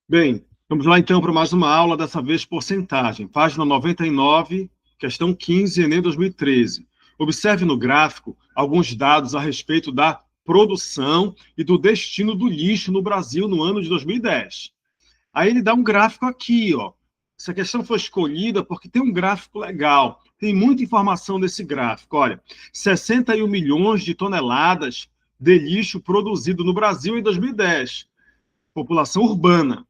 Bem, vamos lá então para mais uma aula, dessa vez porcentagem. Página 99, questão 15, Enem 2013. Observe no gráfico alguns dados a respeito da produção e do destino do lixo no Brasil no ano de 2010. Aí ele dá um gráfico aqui, ó. Essa questão foi escolhida porque tem um gráfico legal, tem muita informação nesse gráfico. Olha, 61 milhões de toneladas de lixo produzido no Brasil em 2010. População urbana.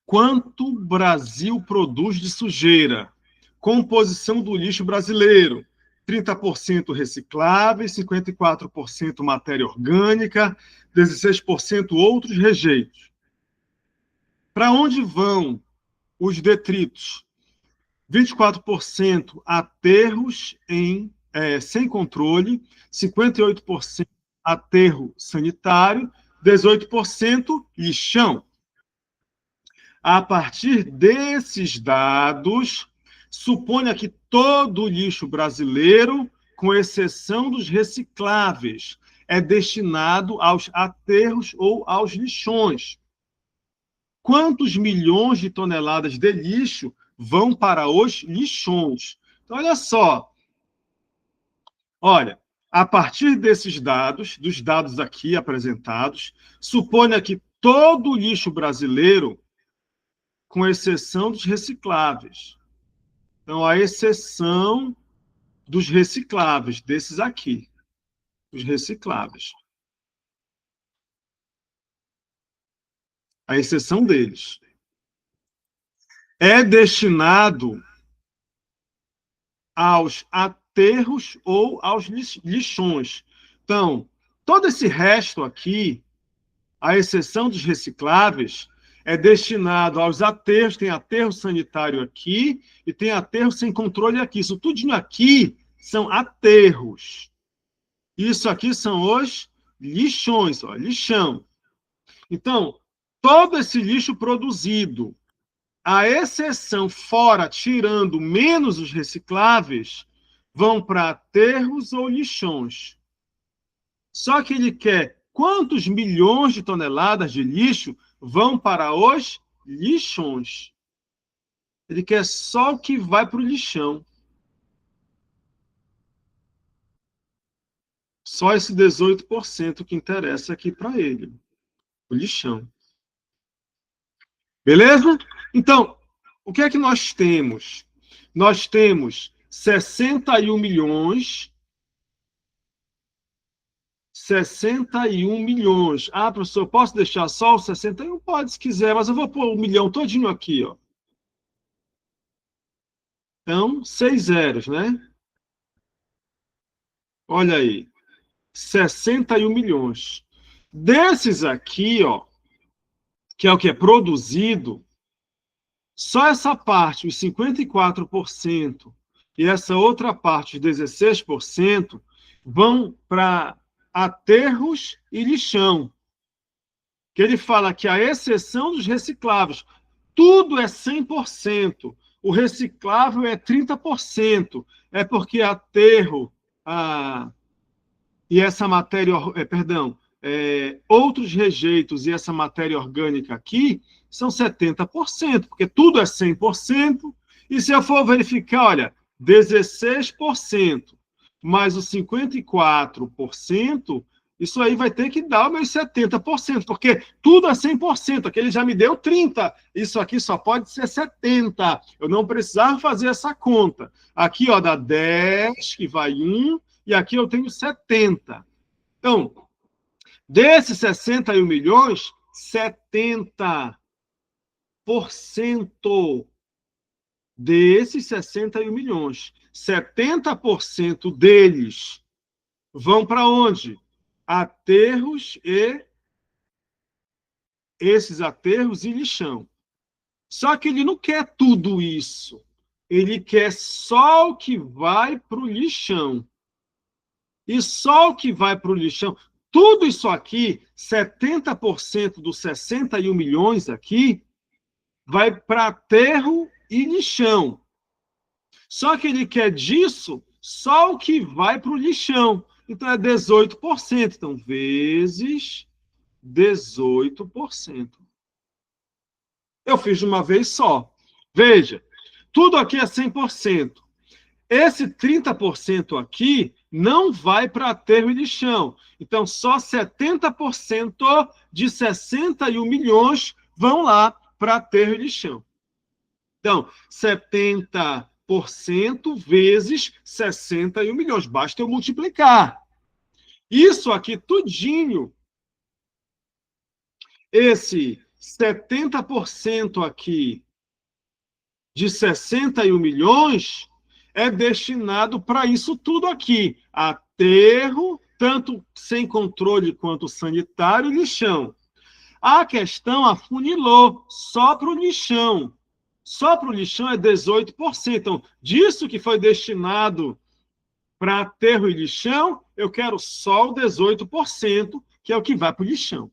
Quanto o Brasil produz de sujeira? Composição do lixo brasileiro: 30% recicláveis, 54% matéria orgânica, 16% outros rejeitos. Para onde vão os detritos? 24% aterros sem controle, 58% aterro sanitário, 18% lixão. A partir desses dados, suponha que todo o lixo brasileiro, com exceção dos recicláveis, é destinado aos aterros ou aos lixões. Quantos milhões de toneladas de lixo vão para os lixões? Então, olha só. Olha, a partir desses dados, dos dados aqui apresentados, suponha que todo o lixo brasileiro, com exceção dos recicláveis. Então, a exceção dos recicláveis, desses aqui, os recicláveis. A exceção deles. É destinado aos aterros ou aos lixões. Então, todo esse resto aqui, a exceção dos recicláveis, é destinado aos aterros. Tem aterro sanitário aqui e tem aterro sem controle aqui. Isso tudinho aqui são aterros. Isso aqui são os lixões, ó, lixão. Então, todo esse lixo produzido, a exceção fora, tirando menos os recicláveis, vão para aterros ou lixões. Só que ele quer quantos milhões de toneladas de lixo vão para os lixões. Ele quer só o que vai para o lixão. Só esse 18% que interessa aqui para ele. O lixão. Beleza? Então, o que é que nós temos? Nós temos 61 milhões. 61 milhões. Ah, professor, posso deixar só os 61? Pode, se quiser, mas eu vou pôr 1 milhão todinho aqui, ó. Então, 6 zeros, né? Olha aí. 61 milhões. Desses aqui, ó, que é o que é produzido, só essa parte, os 54%, e essa outra parte, os 16%, vão para aterros e lixão. Que ele fala que a exceção dos recicláveis, tudo é 100%. O reciclável é 30%. É porque aterro e essa matéria, outros rejeitos e essa matéria orgânica aqui são 70%, porque tudo é 100%. E se eu for verificar, olha, 16% mais os 54%, isso aí vai ter que dar os meus 70%, porque tudo é 100%. Aquele já me deu 30%. Isso aqui só pode ser 70%. Eu não precisava fazer essa conta. Aqui, ó, dá 10, que vai 1, e aqui eu tenho 70. Então, desses 61 milhões, 70% desses 61 milhões, 70% deles vão para onde? Aterros e esses aterros e lixão. Só que ele não quer tudo isso. Ele quer só o que vai para o lixão. E só o que vai para o lixão, tudo isso aqui, 70% dos 61 milhões aqui, vai para aterro e lixão. Só que ele quer disso só o que vai para o lixão. Então é 18%. Então, vezes 18%. Eu fiz de uma vez só. Veja, tudo aqui é 100%. Esse 30% aqui não vai para aterro e lixão. Então, só 70% de 61 milhões vão lá para aterro e lixão. Então, 70% vezes 61 milhões. Basta eu multiplicar. Isso aqui, tudinho, esse 70% aqui de 61 milhões é destinado para isso tudo aqui. Aterro, tanto sem controle quanto sanitário e lixão. A questão afunilou só para o lixão. Só para o lixão é 18%. Então, disso que foi destinado para aterro e lixão, eu quero só o 18%, que é o que vai para o lixão.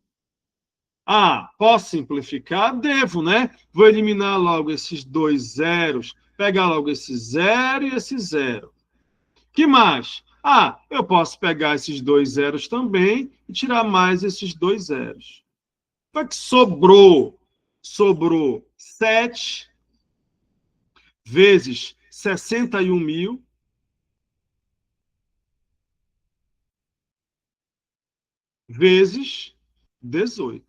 Ah, posso simplificar? Devo, né? Vou eliminar logo esses dois zeros, pegar logo esse zero e esse zero. Que mais? Ah, eu posso pegar esses dois zeros também e tirar mais esses dois zeros. O que sobrou? Sobrou 7 vezes 61 mil vezes 18.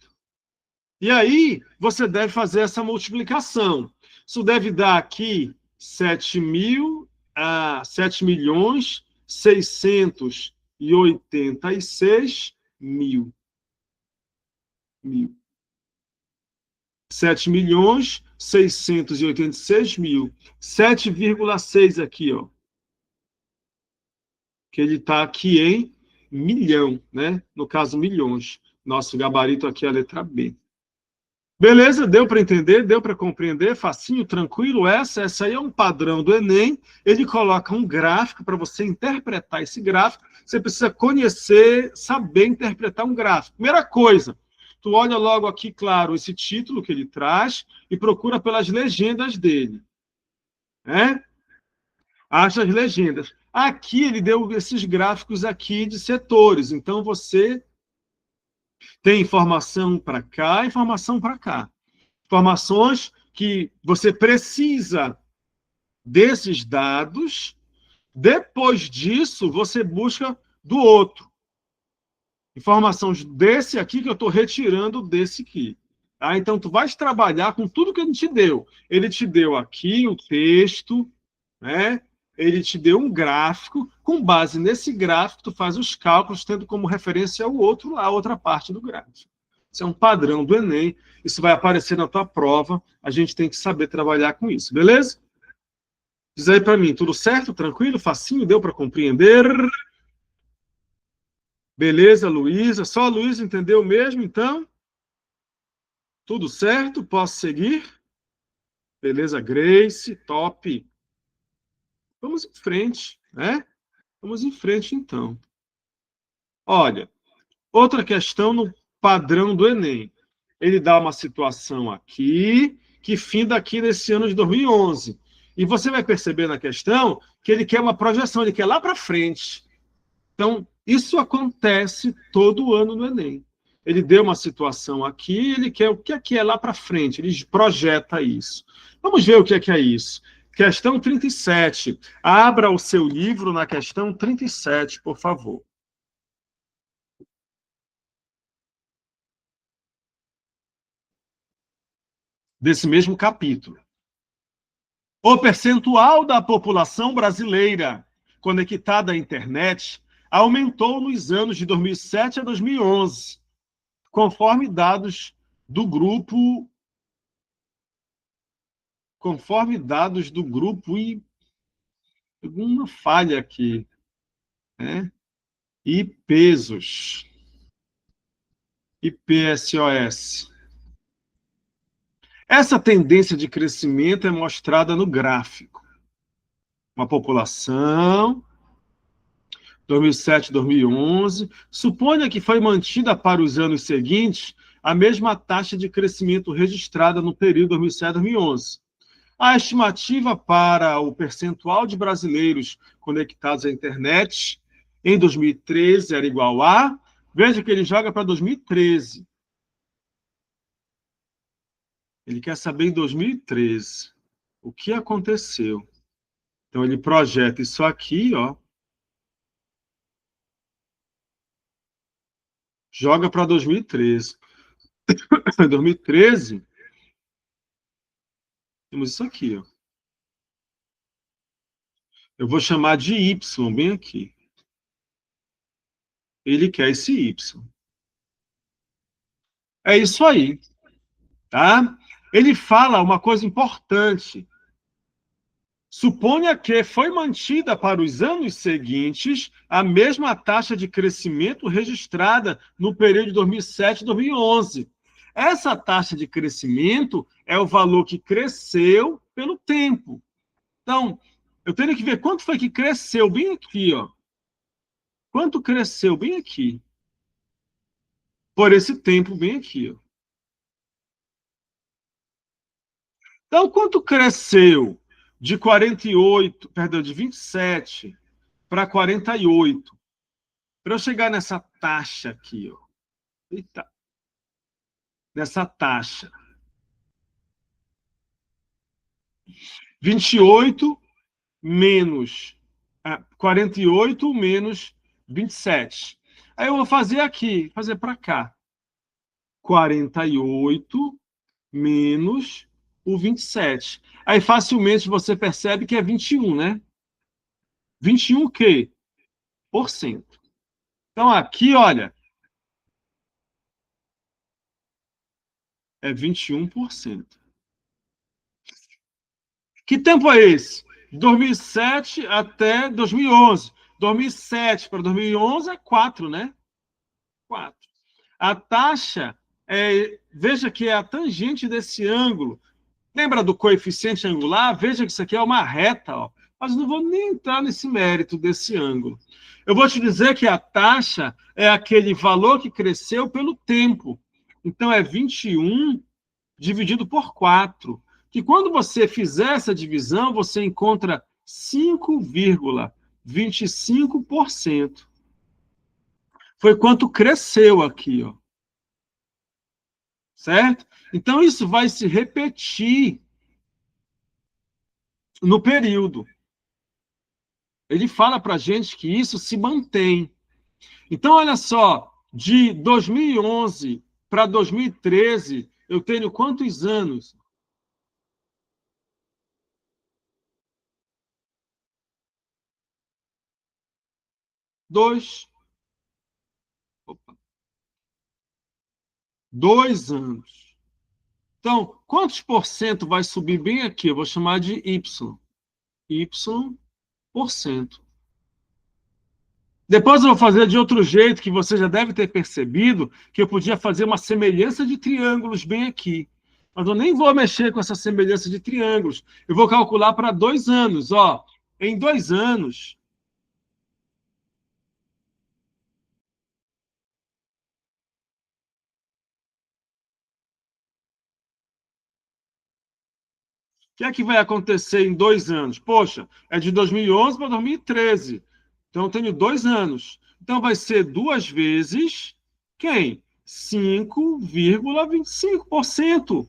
E aí, você deve fazer essa multiplicação. Isso deve dar aqui 7 milhões 686 mil. 7 milhões 686 mil. 7,6 aqui, ó. Que ele está aqui em milhão, né? No caso, milhões. Nosso gabarito aqui é a letra B. Beleza? Deu para entender? Deu para compreender? Facinho, tranquilo? Essa aí é um padrão do Enem. Ele coloca um gráfico para você interpretar esse gráfico. Você precisa conhecer, saber interpretar um gráfico. Primeira coisa, tu olha logo aqui, claro, esse título que ele traz e procura pelas legendas dele. Acha as legendas. Aqui ele deu esses gráficos aqui de setores. Então, você tem informação para cá, informação para cá. Informações que você precisa desses dados. Depois disso, você busca do outro. Informações desse aqui que eu estou retirando desse aqui. Tá? Então, tu vais trabalhar com tudo que ele te deu. Ele te deu aqui o texto, né? Ele te deu um gráfico. Com base nesse gráfico, tu faz os cálculos, tendo como referência o outro lá, a outra parte do gráfico. Isso é um padrão do Enem. Isso vai aparecer na tua prova. A gente tem que saber trabalhar com isso, beleza? Diz aí para mim, tudo certo? Tranquilo? Facinho? Deu para compreender? Beleza, Luísa? Só a Luísa entendeu mesmo, então? Tudo certo? Posso seguir? Beleza, Grace? Top. Vamos em frente, né? Vamos em frente, então. Olha, outra questão no padrão do Enem. Ele dá uma situação aqui, que finda aqui nesse ano de 2011. E você vai perceber na questão que ele quer uma projeção, ele quer lá para frente. Então, isso acontece todo ano no Enem. Ele deu uma situação aqui, ele quer o que é lá para frente, ele projeta isso. Vamos ver o que é isso. Questão 37. Abra o seu livro na questão 37, por favor. Desse mesmo capítulo. O percentual da população brasileira conectada à internet aumentou nos anos de 2007 a 2011, conforme dados do grupo e alguma falha aqui, né? E pesos. IPSOS. Essa tendência de crescimento é mostrada no gráfico. Uma população, 2007, 2011. Suponha que foi mantida para os anos seguintes a mesma taxa de crescimento registrada no período 2007, 2011. A estimativa para o percentual de brasileiros conectados à internet em 2013 era igual a... Veja que ele joga para 2013. Ele quer saber em 2013 o que aconteceu. Então, ele projeta isso aqui, ó. Joga para 2013. Em 2013, temos isso aqui, ó. Eu vou chamar de Y, bem aqui. Ele quer esse Y. É isso aí, tá? Ele fala uma coisa importante. Suponha que foi mantida para os anos seguintes a mesma taxa de crescimento registrada no período de 2007 e 2011. Essa taxa de crescimento é o valor que cresceu pelo tempo. Então, eu tenho que ver quanto foi que cresceu bem aqui, ó. Quanto cresceu bem aqui. Por esse tempo bem aqui, ó. Então, quanto cresceu de 48, perdão, de 27 para 48? Para eu chegar nessa taxa aqui, ó. Eita. Nessa taxa. 28 menos 48 menos 27. Aí eu vou fazer aqui, fazer para cá. 48 menos o 27. Aí facilmente você percebe que é 21, né? 21 o quê? Por cento. Então aqui, olha, é 21%. Que tempo é esse? 2007 até 2011. 2007 para 2011 é 4, né? 4. A taxa, veja que é a tangente desse ângulo. Lembra do coeficiente angular? Veja que isso aqui é uma reta, ó. Mas não vou nem entrar nesse mérito desse ângulo. Eu vou te dizer que a taxa é aquele valor que cresceu pelo tempo. Então, é 21 dividido por 4. Que quando você fizer essa divisão, você encontra 5,25%. Foi quanto cresceu aqui, ó. Certo? Então, isso vai se repetir no período. Ele fala para a gente que isso se mantém. Então, olha só, de 2011 para 2013, eu tenho quantos anos? 2. Opa. 2 anos. Então, quantos por cento vai subir bem aqui? Eu vou chamar de Y. Y%. Depois eu vou fazer de outro jeito, que você já deve ter percebido, que eu podia fazer uma semelhança de triângulos bem aqui. Mas eu nem vou mexer com essa semelhança de triângulos. Eu vou calcular para 2 anos. Ó, em 2 anos, o que é que vai acontecer em 2 anos? Poxa, é de 2011 para 2013. Então, eu tenho 2 anos. Então, vai ser 2 vezes quem? 5,25%.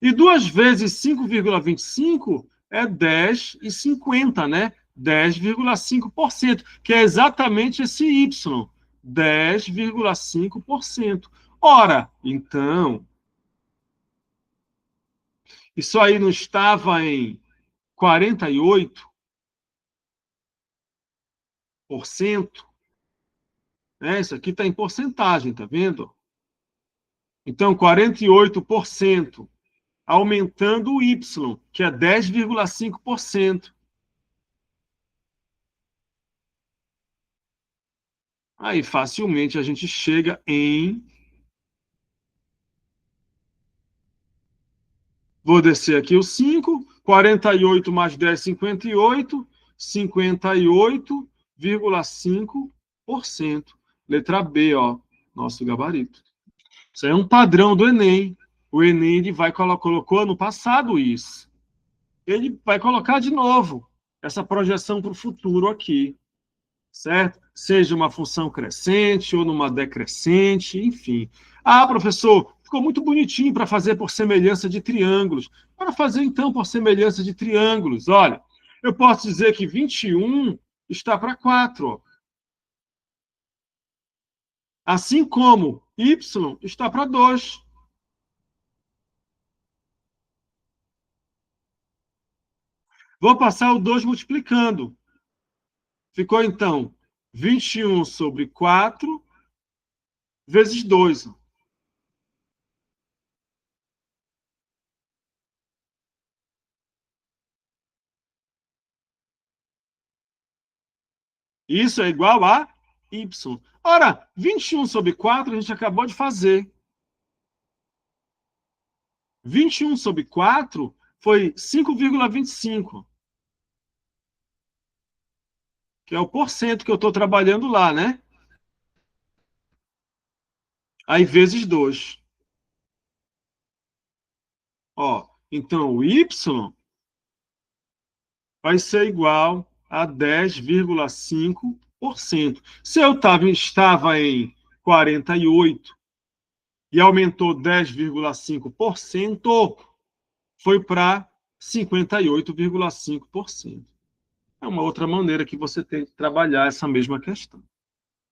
E 2 vezes 5,25 é 10,50, né? 10,5%, que é exatamente esse Y, 10,5%. Ora, então, isso aí não estava em 48%, né? Isso aqui está em porcentagem, tá vendo? Então, 48%, aumentando o Y, que é 10,5%. Aí, facilmente, a gente chega em... Vou descer aqui o 5, 48 mais 10, 58, 58,5%. Letra B, ó, nosso gabarito. Isso aí é um padrão do Enem. O Enem ele colocou ano passado isso. Ele vai colocar de novo essa projeção para o futuro aqui, certo? Seja uma função crescente ou numa decrescente, enfim. Ah, professor, ficou muito bonitinho para fazer por semelhança de triângulos. Para fazer, então, por semelhança de triângulos, olha, eu posso dizer que 21 está para 4. Ó. Assim como y está para 2. Vou passar o 2 multiplicando. Ficou, então, 21 sobre 4 vezes 2. Isso é igual a y. Ora, 21 sobre 4 a gente acabou de fazer. 21 sobre 4 foi 5,25. Que é o porcento que eu estou trabalhando lá, né? Aí, vezes 2. Ó, então, o y vai ser igual a 10,5%. Se eu estava em 48 e aumentou 10,5%, foi para 58,5%. É uma outra maneira que você tem de trabalhar essa mesma questão.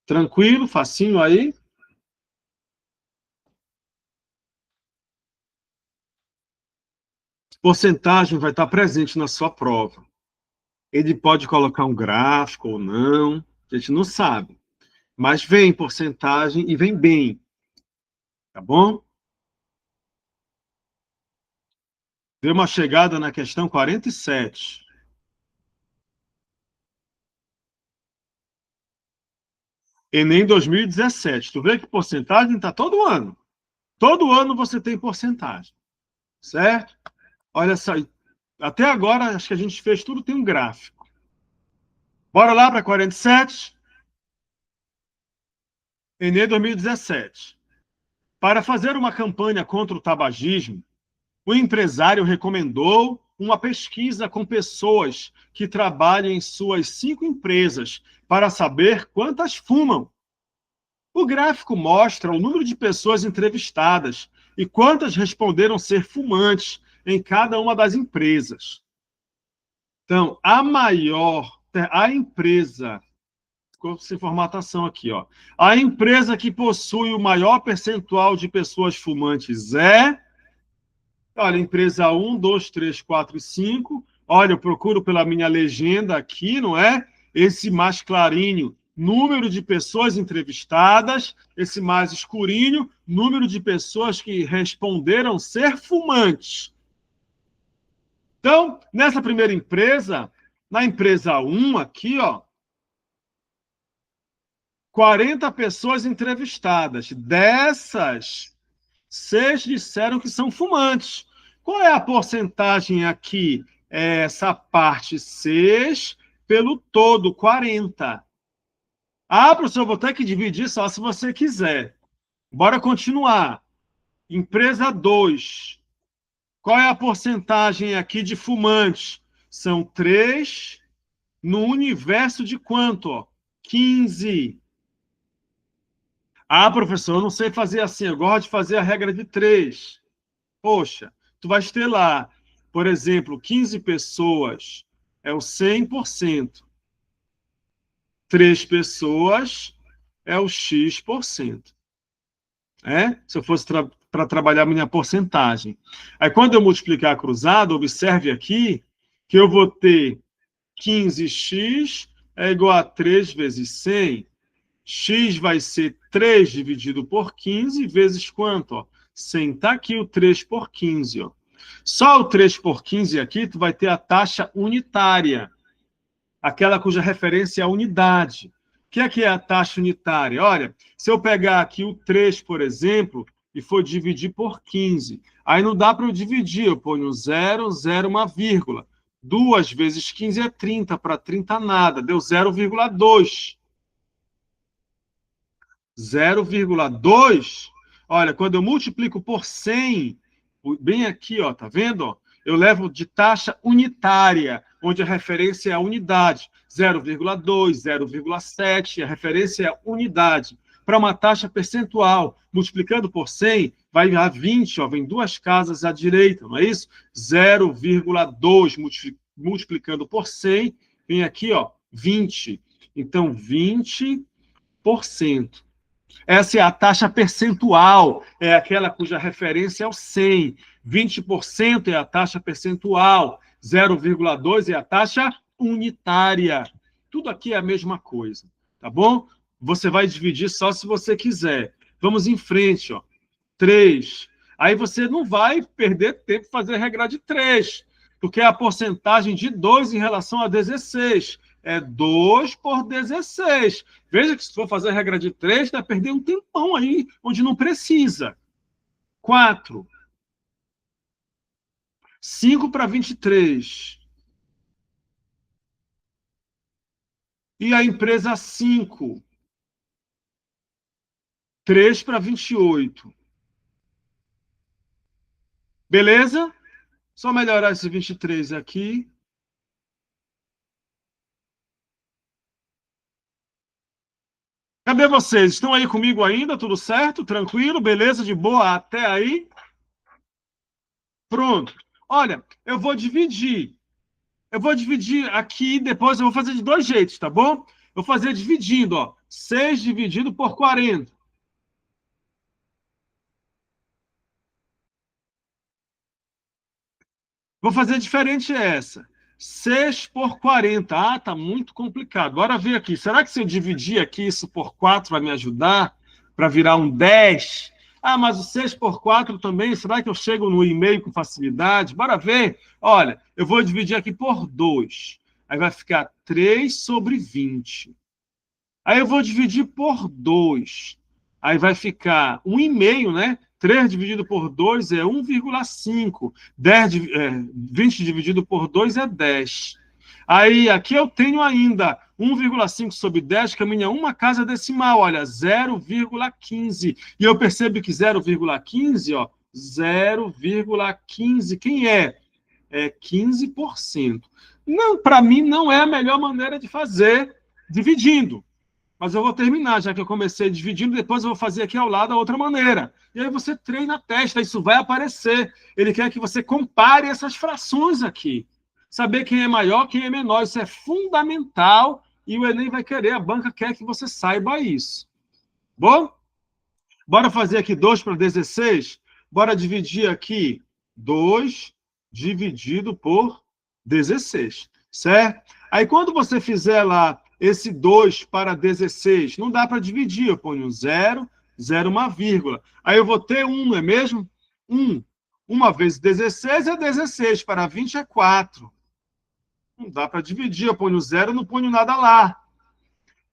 Tranquilo? Facinho aí? Porcentagem vai estar presente na sua prova. Ele pode colocar um gráfico ou não, a gente não sabe. Mas vem porcentagem e vem bem. Tá bom? Deu uma chegada na questão 47. Enem 2017. Tu vê que porcentagem está todo ano. Todo ano você tem porcentagem. Certo? Olha só. Até agora, acho que a gente fez tudo, tem um gráfico. Bora lá para 47. Enem 2017. Para fazer uma campanha contra o tabagismo, o empresário recomendou uma pesquisa com pessoas que trabalham em suas 5 empresas para saber quantas fumam. O gráfico mostra o número de pessoas entrevistadas e quantas responderam ser fumantes em cada uma das empresas. Então, a empresa, com essa formatação aqui, ó, a empresa que possui o maior percentual de pessoas fumantes é... Olha, empresa 1, 2, 3, 4 e 5. Olha, eu procuro pela minha legenda aqui, não é? Esse mais clarinho, número de pessoas entrevistadas. Esse mais escurinho, número de pessoas que responderam ser fumantes. Então, nessa primeira empresa, na empresa 1 aqui, ó, 40 pessoas entrevistadas. Dessas, 6 disseram que são fumantes. Qual é a porcentagem aqui? É essa parte 6 pelo todo, 40. Ah, professor, vou ter que dividir só se você quiser. Bora continuar. Empresa 2. Qual é a porcentagem aqui de fumantes? São 3 no universo de quanto? Ó? 15. Ah, professor, eu não sei fazer assim, eu gosto de fazer a regra de 3. Poxa, tu vais ter lá, por exemplo, 15 pessoas é o 100%. 3 pessoas é o X%. Se eu fosse para trabalhar minha porcentagem. Aí, quando eu multiplicar cruzado, observe aqui que eu vou ter 15x é igual a 3 vezes 100. X vai ser 3 dividido por 15 vezes quanto? Ó? 100. Está aqui o 3 por 15. Ó. Só o 3 por 15 aqui, tu vai ter a taxa unitária, aquela cuja referência é a unidade. O que é a taxa unitária? Olha, se eu pegar aqui o 3, por exemplo, e for dividir por 15, aí não dá para eu dividir, eu ponho 0, 0, uma vírgula. 2 vezes 15 é 30, para 30 nada, deu 0,2. 0,2, olha, quando eu multiplico por 100, bem aqui, ó, tá vendo? Ó, eu levo de taxa unitária, onde a referência é a unidade. 0,2, 0,7, a referência é a unidade. para uma taxa percentual. Multiplicando por 100, vai dar 20, ó, vem duas casas à direita, não é isso? 0,2 multiplicando por 100, vem aqui, ó, 20. Então, 20%. Essa é a taxa percentual, é aquela cuja referência é o 100. 20% é a taxa percentual, 0,2 é a taxa unitária. Tudo aqui é a mesma coisa, tá bom? Você vai dividir só se você quiser. Vamos em frente, ó. 3. Aí você não vai perder tempo fazer a regra de 3, porque é a porcentagem de 2 em relação a 16. É 2 por 16. Veja que se for fazer a regra de 3, vai perder um tempão aí, onde não precisa. 4. 5 para 23. E a empresa 5. 3 para 28. Beleza? Só melhorar esse 23 aqui. Cadê vocês? Estão aí comigo ainda? Tudo certo? Tranquilo? Beleza? De boa até aí? Pronto. Olha, eu vou dividir. Eu vou dividir aqui, depois eu vou fazer de dois jeitos, tá bom? Eu vou fazer dividindo, ó. 6 dividido por 40. Vou fazer diferente essa. 6 por 40. Ah, tá muito complicado. Bora ver aqui. Será que se eu dividir aqui isso por 4 vai me ajudar para virar um 10? Ah, mas o 6 por 4 também, será que eu chego no e-mail com facilidade? Bora ver. Olha, eu vou dividir aqui por 2. Aí vai ficar 3 sobre 20. Aí eu vou dividir por 2. Aí vai ficar 1,5, né? 3 dividido por 2 é 1,5. 20 dividido por 2 é 10. Aí aqui eu tenho ainda 1,5 sobre 10, caminha uma casa decimal, olha, 0,15. E eu percebo que 0,15, ó, 0,15, quem é? É 15%. Não, para mim não é a melhor maneira de fazer dividindo. Mas eu vou terminar, já que eu comecei dividindo, depois eu vou fazer aqui ao lado a outra maneira. E aí você treina a testa, isso vai aparecer. Ele quer que você compare essas frações aqui. Saber quem é maior, quem é menor, isso é fundamental e o Enem vai querer, a banca quer que você saiba isso. Bom? Bora fazer aqui 2 para 16? Bora dividir aqui 2 dividido por 16, certo? Aí quando você fizer lá esse 2 para 16, não dá para dividir, eu ponho 0, 0, uma vírgula. Aí eu vou ter 1, não é mesmo? 1. 1 vezes 16 é 16, para 20 é 4. Não dá para dividir, eu ponho 0, não ponho nada lá.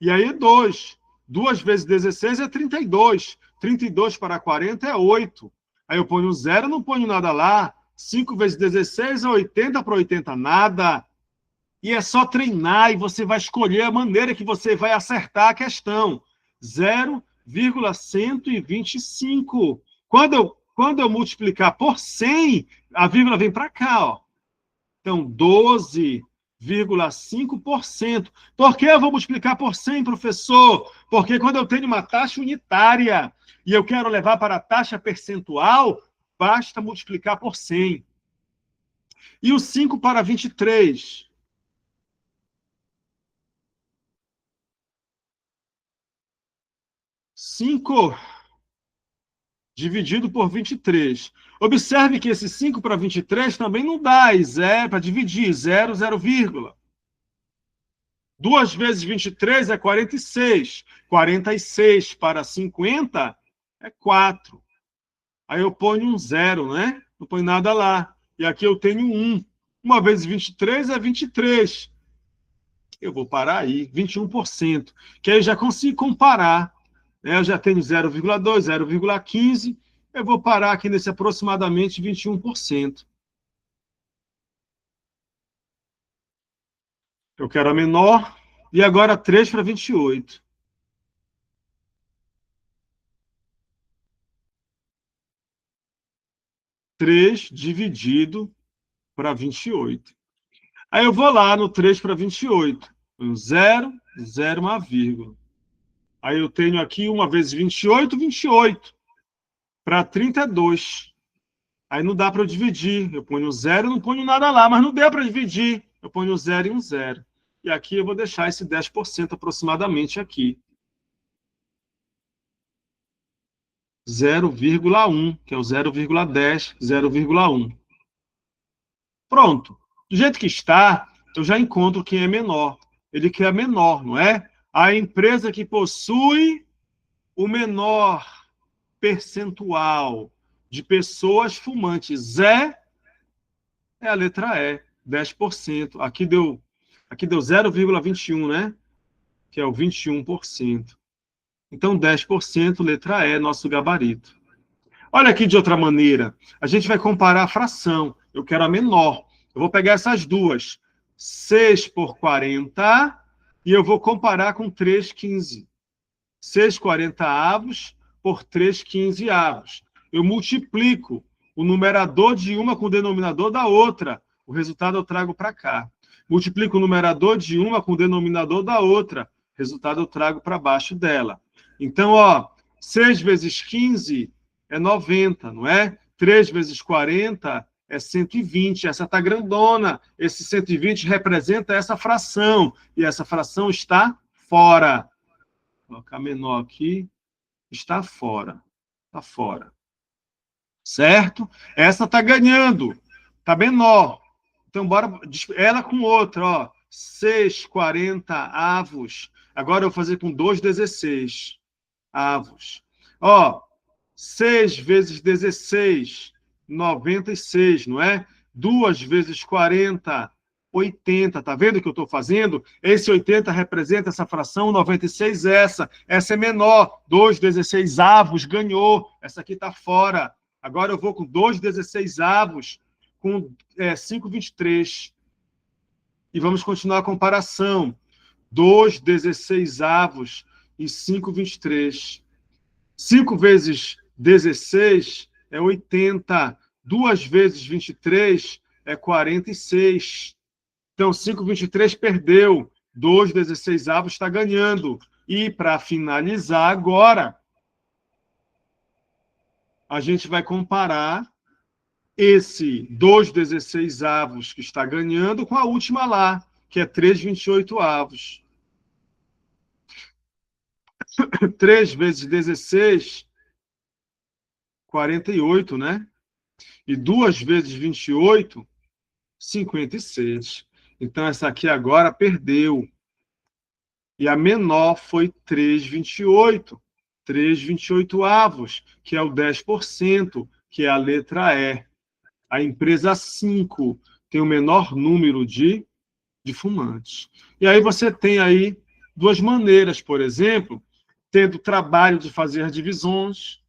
E aí 2. 2 vezes 16 é 32. 32 para 40 é 8. Aí eu ponho 0, não ponho nada lá. 5 vezes 16 é 80 para 80, nada. E é só treinar e você vai escolher a maneira que você vai acertar a questão. 0,125. Quando eu multiplicar por 100, a vírgula vem para cá, ó. Então, 12,5%. Por que eu vou multiplicar por 100, professor? Porque quando eu tenho uma taxa unitária e eu quero levar para a taxa percentual, basta multiplicar por 100. E o 5 para 23? 5 dividido por 23. Observe que esse 5 para 23 também não dá, é para dividir, 0, 0, vírgula. 2 vezes 23 é 46. 46 para 50 é 4. Aí eu ponho um 0, né? Não ponho nada lá. E aqui eu tenho 1. 1 vezes 23 é 23. Eu vou parar aí, 21%. Que aí eu já consigo comparar. Eu já tenho 0,2, 0,15. Eu vou parar aqui nesse aproximadamente 21%. Eu quero a menor. E agora 3 para 28. 3 dividido para 28. Aí eu vou lá no 3 para 28. 0, 0, uma vírgula. Aí eu tenho aqui 1 vezes 28, 28. Para 32. Aí não dá para eu dividir. Eu ponho 0, não ponho nada lá, mas não deu para dividir. Eu ponho 0 e 0. E aqui eu vou deixar esse 10% aproximadamente aqui. 0,1, que é o 0,10, 0,1. Pronto. Do jeito que está, eu já encontro quem é menor. Ele quer menor, não é? A empresa que possui o menor percentual de pessoas fumantes é a letra E, 10%. Aqui deu 0,21, né? Que é o 21%. Então, 10%, letra E, nosso gabarito. Olha aqui de outra maneira. A gente vai comparar a fração. Eu quero a menor. Eu vou pegar essas duas. 6 por 40 e eu vou comparar com 3,15. 6,40 avos por 3,15 avos. Eu multiplico o numerador de uma com o denominador da outra. O resultado eu trago para cá. Multiplico o numerador de uma com o denominador da outra. O resultado eu trago para baixo dela. Então, 6 vezes 15 é 90, não é? 3 vezes 40 é 120. Essa está grandona. Esse 120 representa essa fração. E essa fração está fora. Vou colocar menor aqui. Está fora. Está fora. Certo? Essa está ganhando. Está menor. Então, bora. Ela com outra, 6,40 avos. Agora eu vou fazer com 2,16 avos. 6 vezes 16, 96, não é? 2 vezes 40, 80. Tá vendo o que eu estou fazendo? Esse 80 representa essa fração, 96 essa. Essa é menor. 2,16 avos ganhou. Essa aqui está fora. Agora eu vou com 2,16 avos com 5,23. E vamos continuar a comparação. 2,16 avos e 5,23. 5 vezes 16 é 80. 2 vezes 23 é 46. Então, 5,23 perdeu. 2,16 avos está ganhando. E, para finalizar agora, a gente vai comparar esse 2,16 avos que está ganhando com a última lá, que é 3,28 avos. 3 vezes 16, 48, né? E 2 vezes 28, 56. Então, essa aqui agora perdeu. E a menor foi 3,28. 3,28 avos, que é o 10%, que é a letra E. A empresa 5 tem o menor número de fumantes. E aí você tem aí duas maneiras, por exemplo, tendo o trabalho de fazer divisões,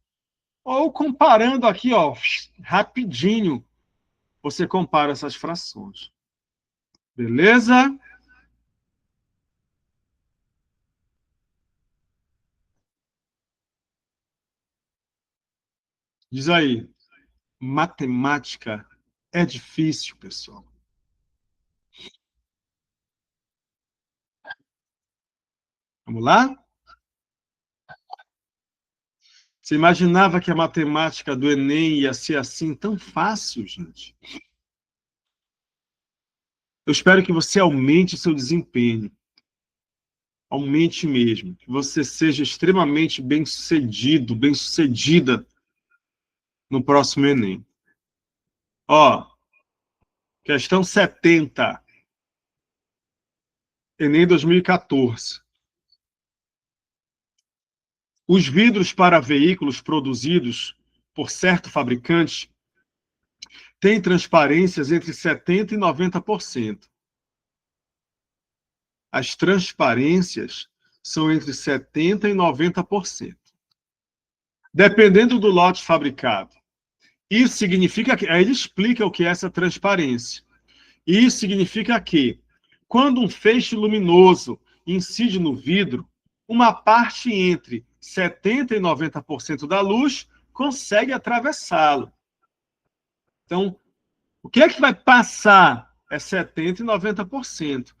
ou comparando aqui, rapidinho, você compara essas frações. Beleza? Diz aí, matemática é difícil, pessoal. Vamos lá? Você imaginava que a matemática do Enem ia ser assim tão fácil, gente? Eu espero que você aumente seu desempenho. Aumente mesmo. Que você seja extremamente bem-sucedido, bem-sucedida no próximo Enem. Questão 70. Enem 2014. Os vidros para veículos produzidos por certo fabricante têm transparências entre 70% e 90%. As transparências são entre 70% e 90%. Dependendo do lote fabricado. Isso significa que... Aí ele explica o que é essa transparência. Isso significa que, quando um feixe luminoso incide no vidro, uma parte entre 70% e 90% da luz consegue atravessá-lo. Então, o que é que vai passar? É 70% e 90%.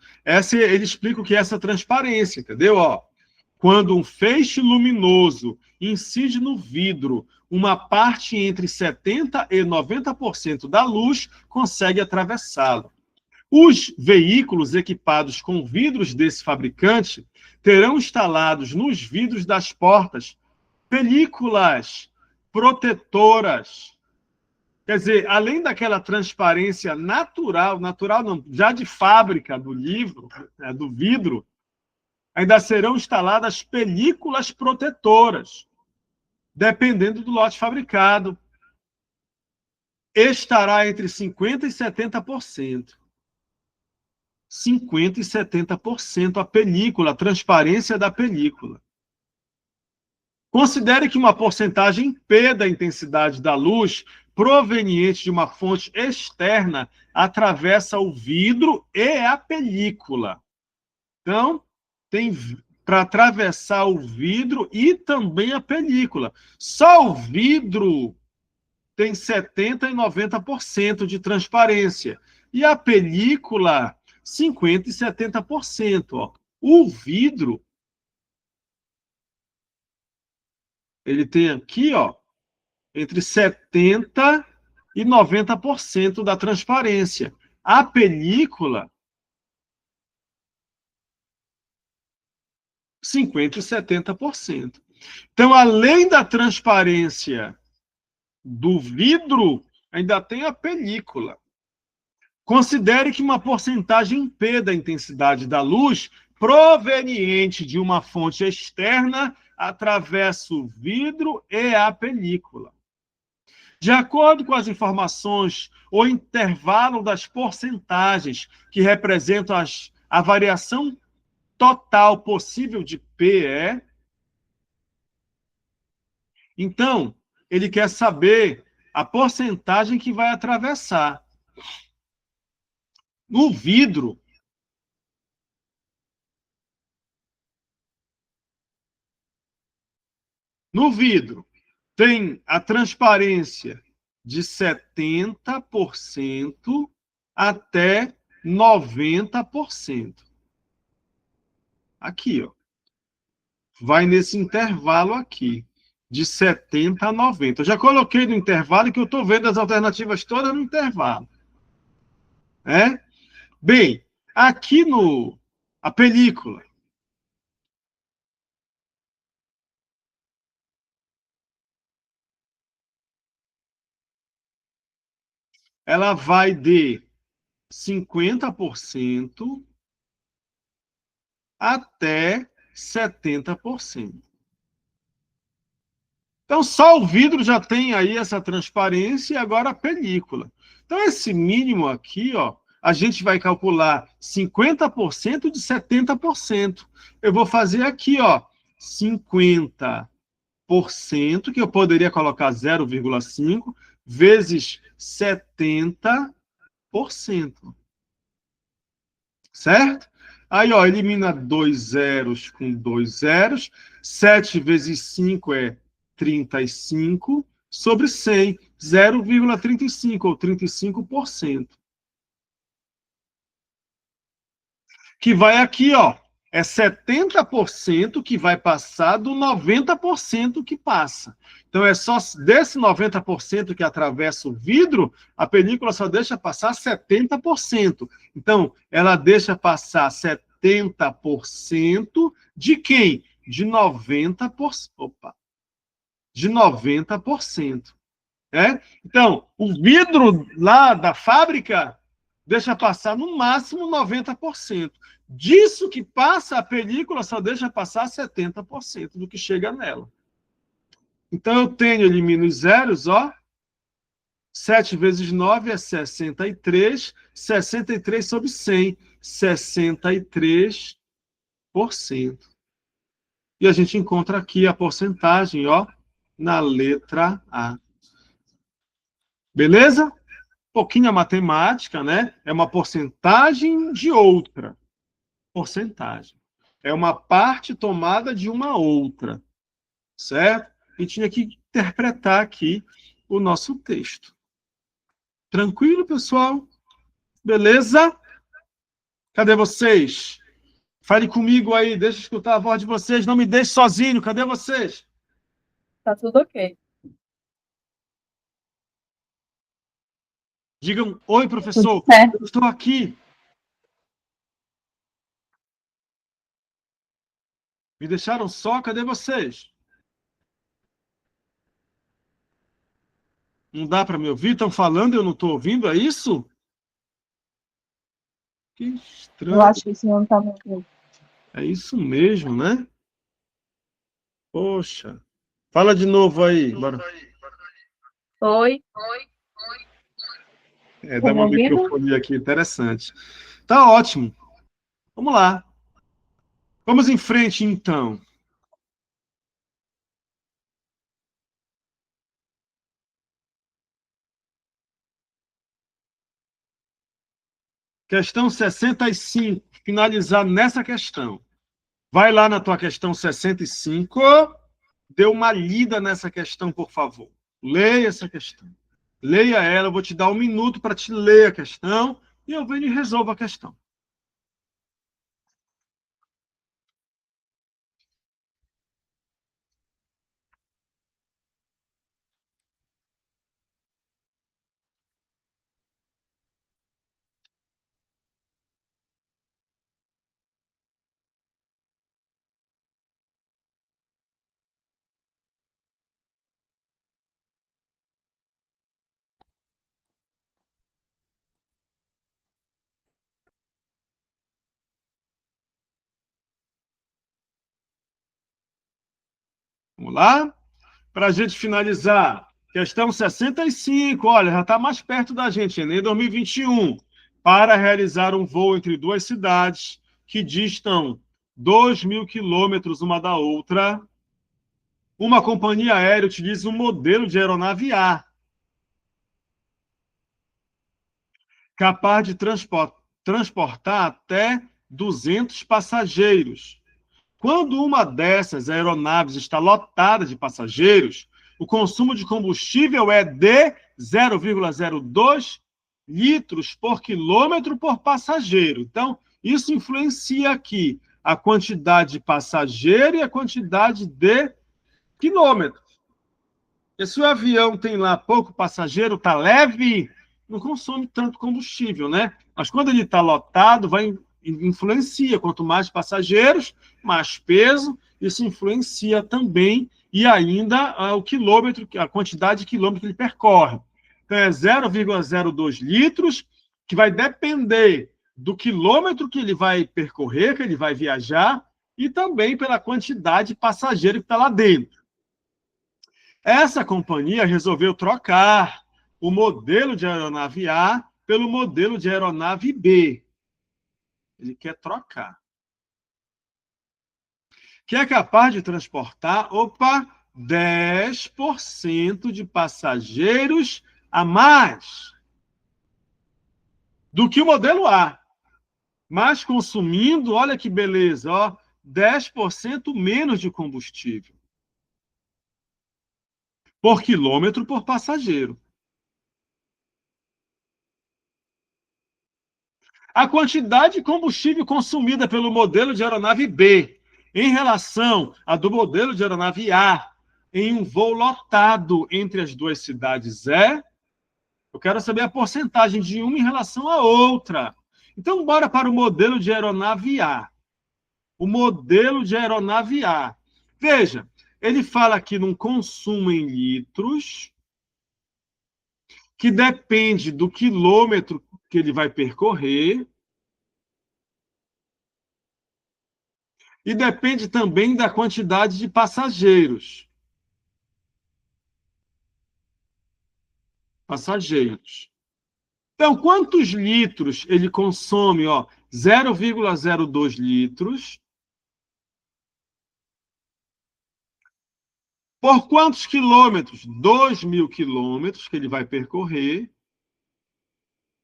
Ele explica o que é essa transparência, entendeu? Quando um feixe luminoso incide no vidro, uma parte entre 70% e 90% da luz consegue atravessá-lo. Os veículos equipados com vidros desse fabricante terão instalados nos vidros das portas películas protetoras. Quer dizer, além daquela transparência natural não, já de fábrica do livro, do vidro, ainda serão instaladas películas protetoras, dependendo do lote fabricado. Estará entre 50% e 70%. 50% e 70% a película, a transparência da película. Considere que uma porcentagem P da intensidade da luz proveniente de uma fonte externa atravessa o vidro e a película. Então, tem para atravessar o vidro e também a película. Só o vidro tem 70% e 90% de transparência. E a película, 50% e 70%. Ó. O vidro, ele tem aqui, ó, entre 70% e 90% da transparência. A película, 50% e 70%. Então, além da transparência do vidro, ainda tem a película. Considere que uma porcentagem P da intensidade da luz proveniente de uma fonte externa atravessa o vidro e a película. De acordo com as informações, o intervalo das porcentagens que representam a variação total possível de P é... Então, ele quer saber a porcentagem que vai atravessar. No vidro, tem a transparência de 70% até 90%. Aqui, ó. Vai nesse intervalo aqui, de 70 a 90. Eu já coloquei no intervalo que eu estou vendo as alternativas todas no intervalo. Bem, aqui a película, ela vai de 50% até 70%. Então, só o vidro já tem aí essa transparência e agora a película. Então, esse mínimo aqui, ó, a gente vai calcular 50% de 70%. Eu vou fazer aqui, ó, 50%, que eu poderia colocar 0,5, vezes 70%. Certo? Aí, ó, elimina 2 zeros com 2 zeros. 7 vezes 5 é 35 sobre 100, 0,35 ou 35%. Que vai aqui, ó, é 70% que vai passar do 90% que passa. Então, é só desse 90% que atravessa o vidro, a película só deixa passar 70%. Então, ela deixa passar 70% de quem? De 90%. Opa! De 90%. Então, o vidro lá da fábrica deixa passar no máximo 90%. Disso que passa, a película só deixa passar 70% do que chega nela. Então, eu elimino os zeros, ó. 7 vezes 9 é 63. 63 sobre 100, 63%. E a gente encontra aqui a porcentagem, ó, na letra A. Beleza? Pouquinho a matemática, né? É uma porcentagem de outra. Porcentagem. É uma parte tomada de uma outra. Certo? E tinha que interpretar aqui o nosso texto. Tranquilo, pessoal? Beleza? Cadê vocês? Fale comigo aí, deixa eu escutar a voz de vocês. Não me deixe sozinho. Cadê vocês? Tá tudo ok. Digam, oi, professor. Tudo certo. Eu estou aqui. Me deixaram só? Cadê vocês? Não dá para me ouvir? Estão falando e eu não estou ouvindo? É isso? Que Eu estranho. acho que o senhor não tá me ouvindo. É isso mesmo, né? Poxa. Fala de novo aí. Bora. Oi, É, tá dá me uma ouvindo? microfonia aqui, interessante. Tá ótimo. Vamos lá. Vamos em frente, então. Questão 65. Finalizar nessa questão. Vai lá na tua questão 65. Dê uma lida nessa questão, por favor. Leia essa questão. Leia ela, eu vou te dar 1 minuto para te ler a questão e eu venho e resolvo a questão. Vamos lá? Para a gente finalizar, questão 65, olha, já está mais perto da gente, Enem 2021. Para realizar um voo entre duas cidades que distam 2.000 quilômetros uma da outra, uma companhia aérea utiliza um modelo de aeronave A, capaz de transportar até 200 passageiros. Quando uma dessas aeronaves está lotada de passageiros, o consumo de combustível é de 0,02 litros por quilômetro por passageiro. Então, isso influencia aqui a quantidade de passageiro e a quantidade de quilômetros. Porque se o avião tem lá pouco passageiro, está leve, não consome tanto combustível, né? Mas quando ele está lotado, influencia. Quanto mais passageiros, mais peso, isso influencia também, e ainda o quilômetro, a quantidade de quilômetro que ele percorre. Então, é 0,02 litros, que vai depender do quilômetro que ele vai percorrer, que ele vai viajar, e também pela quantidade de passageiro que está lá dentro. Essa companhia resolveu trocar o modelo de aeronave A pelo modelo de aeronave B. Ele quer trocar. Que é capaz de transportar, 10% de passageiros a mais do que o modelo A. Mas consumindo, olha que beleza, 10% menos de combustível por quilômetro por passageiro. A quantidade de combustível consumida pelo modelo de aeronave B em relação à do modelo de aeronave A em um voo lotado entre as duas cidades eu quero saber a porcentagem de uma em relação à outra. Então, bora para o modelo de aeronave A. O modelo de aeronave A. Veja, ele fala aqui num consumo em litros, que depende do quilômetro que ele vai percorrer, e depende também da quantidade de passageiros. Então, quantos litros ele consome? 0,02 litros. Por quantos quilômetros? 2.000 quilômetros que ele vai percorrer.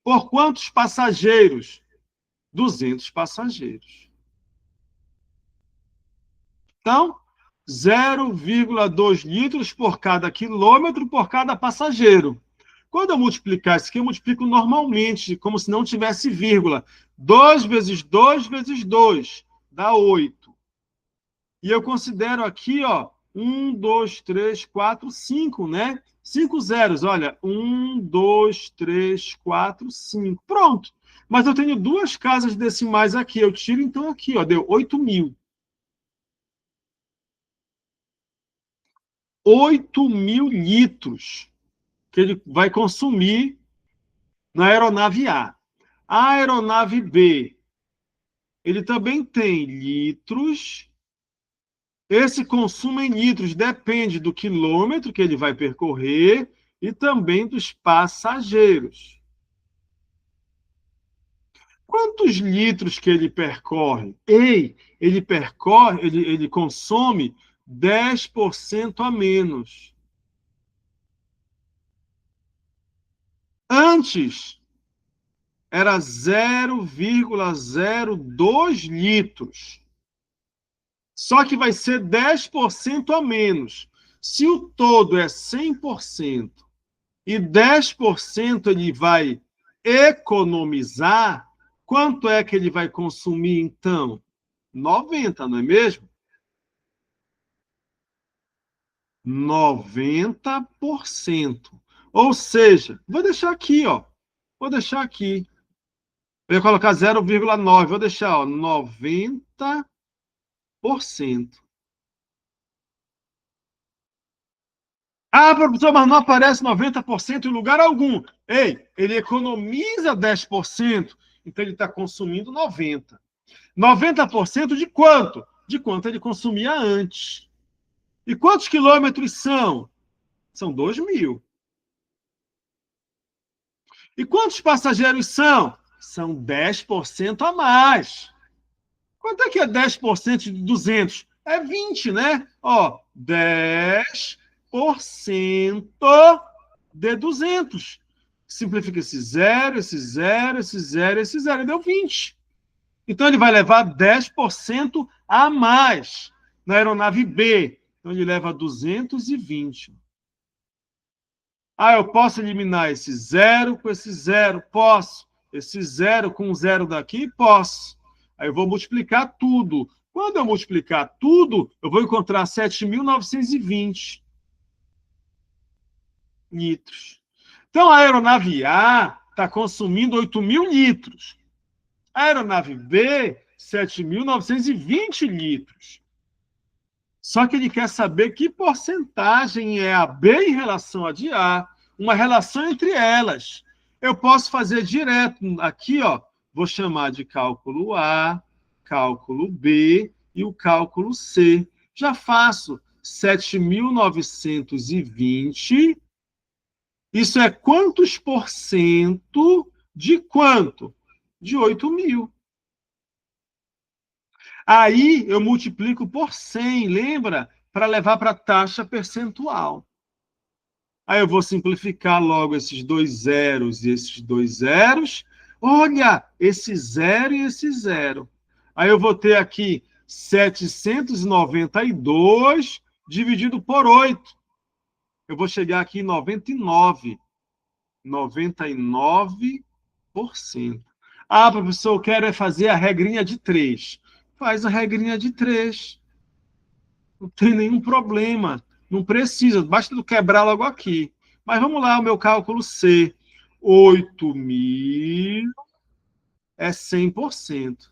Por quantos passageiros? 200 passageiros. Então, 0,2 litros por cada quilômetro por cada passageiro. Quando eu multiplicar isso aqui, eu multiplico normalmente, como se não tivesse vírgula. 2 vezes 2 vezes 2. dá 8. E eu considero aqui, ó, 1, 2, 3, 4, 5, né? 5 zeros, olha, 1, 2, 3, 4, 5. Pronto. Mas eu tenho duas casas decimais aqui. Eu tiro, então, aqui, ó, deu 8.000. 8.000 litros que ele vai consumir na aeronave A. A aeronave B, ele também tem litros. Esse consumo em litros depende do quilômetro que ele vai percorrer e também dos passageiros. Quantos litros que ele percorre? Ele consome 10% a menos. Antes, era 0,02 litros. Só que vai ser 10% a menos. Se o todo é 100% e 10% ele vai economizar, quanto é que ele vai consumir, então? 90, não é mesmo? 90%. Ou seja, vou deixar aqui, ó. Vou deixar aqui. Eu ia colocar 0,9, vou deixar, ó, 90%. Ah, professor, mas não aparece 90% em lugar algum. Ei, ele economiza 10%, então ele está consumindo 90%. 90% de quanto? De quanto ele consumia antes. E quantos quilômetros são? São 2.000. E quantos passageiros são? São 10% a mais. Quanto é que é 10% de 200? É 20, né? Ó, 10% de 200. Simplifica esse zero, esse zero, esse zero, esse zero. Deu 20. Então, ele vai levar 10% a mais na aeronave B. Então, ele leva 220. Ah, eu posso eliminar esse zero com esse zero? Posso. Esse zero com o zero daqui? Posso. Aí eu vou multiplicar tudo. Quando eu multiplicar tudo, eu vou encontrar 7.920 litros. Então, a aeronave A está consumindo 8.000 litros. A aeronave B, 7.920 litros. Só que ele quer saber que porcentagem é a B em relação a de A, uma relação entre elas. Eu posso fazer direto aqui, ó, vou chamar de cálculo A, cálculo B e o cálculo C. Já faço 7.920. Isso é quantos por cento de quanto? De 8.000. Aí eu multiplico por 100, lembra? Para levar para a taxa percentual. Aí eu vou simplificar logo esses dois zeros e esses dois zeros. Olha, esse zero e esse zero. Aí eu vou ter aqui 792 dividido por 8. Eu vou chegar aqui em 99. 99%. Ah, professor, eu quero fazer a regrinha de 3. Faz a regrinha de 3. Não tem nenhum problema. Não precisa, basta tu quebrar logo aqui. Mas vamos lá, o meu cálculo C. 8.000 é 100%.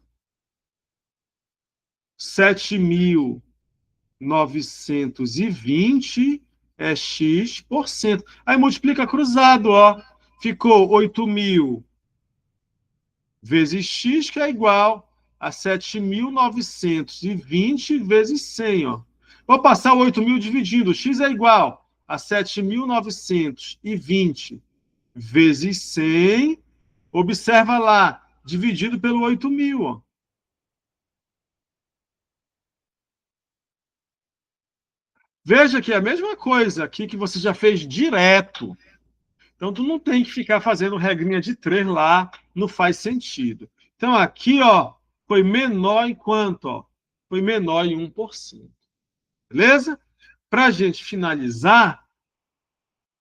7.920 é X%. Aí multiplica cruzado, ó. Ficou 8.000 vezes X, que é igual a 7.920 vezes 100, ó. Vou passar o 8.000 dividindo. X é igual a 7.920 vezes 100. Observa lá, dividido pelo 8.000, ó. Veja que é a mesma coisa aqui que você já fez direto. Então, tu não tem que ficar fazendo regrinha de 3 lá, não faz sentido. Então, aqui, ó, foi menor em quanto? Ó? Foi menor em 1%. Beleza? Para a gente finalizar,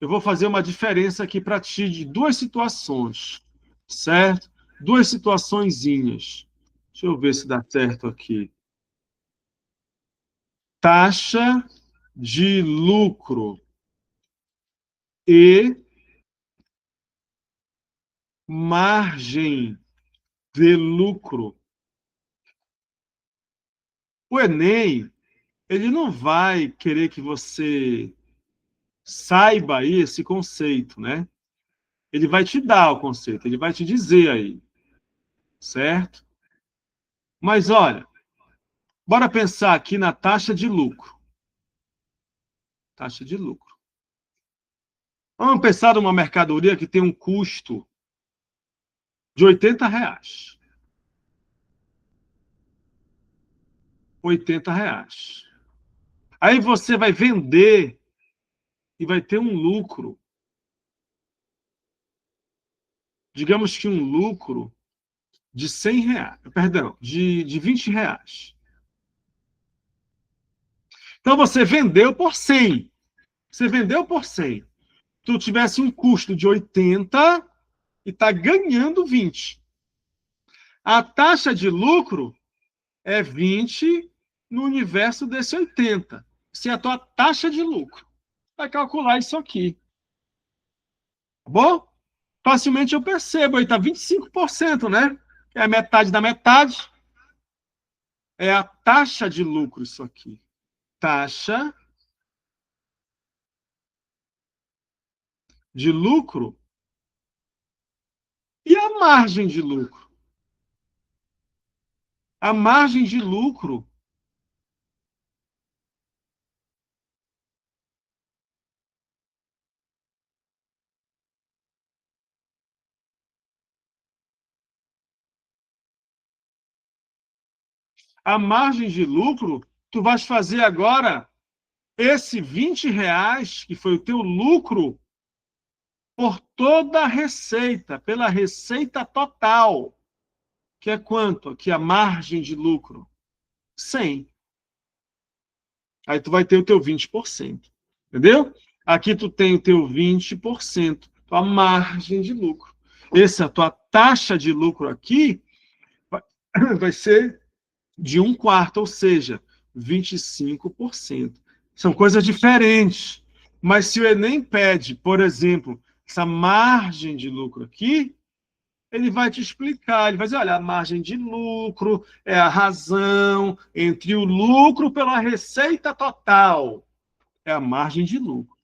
eu vou fazer uma diferença aqui para ti de duas situações, certo? Duas situaçõezinhas. Deixa eu ver se dá certo aqui. Taxa de lucro e margem de lucro. O Enem, ele não vai querer que você saiba aí esse conceito, né? Ele vai te dar o conceito, ele vai te dizer aí, certo? Mas olha, bora pensar aqui na taxa de lucro. Taxa de lucro. Vamos pensar numa mercadoria que tem um custo de R$ 80. R$ 80. Aí você vai vender e vai ter um lucro. Digamos que um lucro de R$ 100, perdão, de R$ 20. Então você vendeu por 100. Você vendeu por 100. Tu tivesse um custo de 80 e está ganhando 20. A taxa de lucro é 20 no universo desse 80. Isso é a tua taxa de lucro. Vai calcular isso aqui. Tá bom? Facilmente eu percebo. Aí está 25%, né? É a metade da metade. É a taxa de lucro isso aqui. Taxa de lucro e a margem de lucro. A margem de lucro a margem de lucro, tu vais fazer agora esse R$ 20, que foi o teu lucro, por toda a receita, pela receita total, que é quanto? Aqui a margem de lucro, 100. Aí tu vai ter o teu 20%, entendeu? Aqui tu tem o teu 20%, tua margem de lucro. Essa tua taxa de lucro aqui vai ser de 1/4, ou seja, 25%. São coisas diferentes. Mas se o Enem pede, por exemplo, essa margem de lucro aqui, ele vai te explicar, ele vai dizer, olha, a margem de lucro é a razão entre o lucro pela receita total. É a margem de lucro,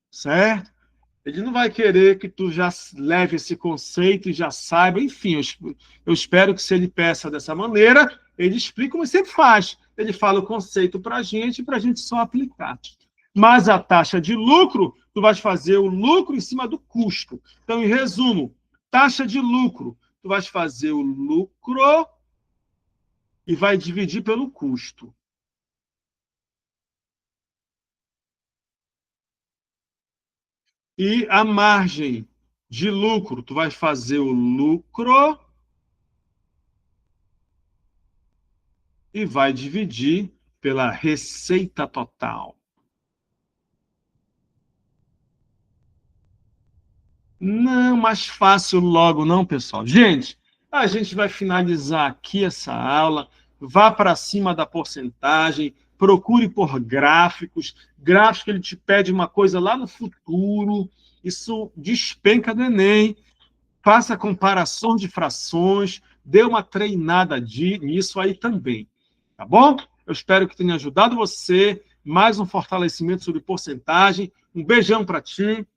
certo? Ele não vai querer que tu já leve esse conceito e já saiba, enfim, eu espero que se ele peça dessa maneira, ele explica como ele sempre faz. Ele fala o conceito para a gente só aplicar. Mas a taxa de lucro, tu vais fazer o lucro em cima do custo. Então, em resumo, taxa de lucro, tu vais fazer o lucro e vai dividir pelo custo. E a margem de lucro, tu vai fazer o lucro e vai dividir pela receita total. Não, mais fácil logo não, pessoal. Gente, a gente vai finalizar aqui essa aula. Vá para cima da porcentagem, procure por gráficos. Gráfico, ele te pede uma coisa lá no futuro. Isso despenca do Enem. Faça comparações de frações, dê uma treinada nisso aí também. Tá bom? Eu espero que tenha ajudado você. Mais um fortalecimento sobre porcentagem. Um beijão para ti.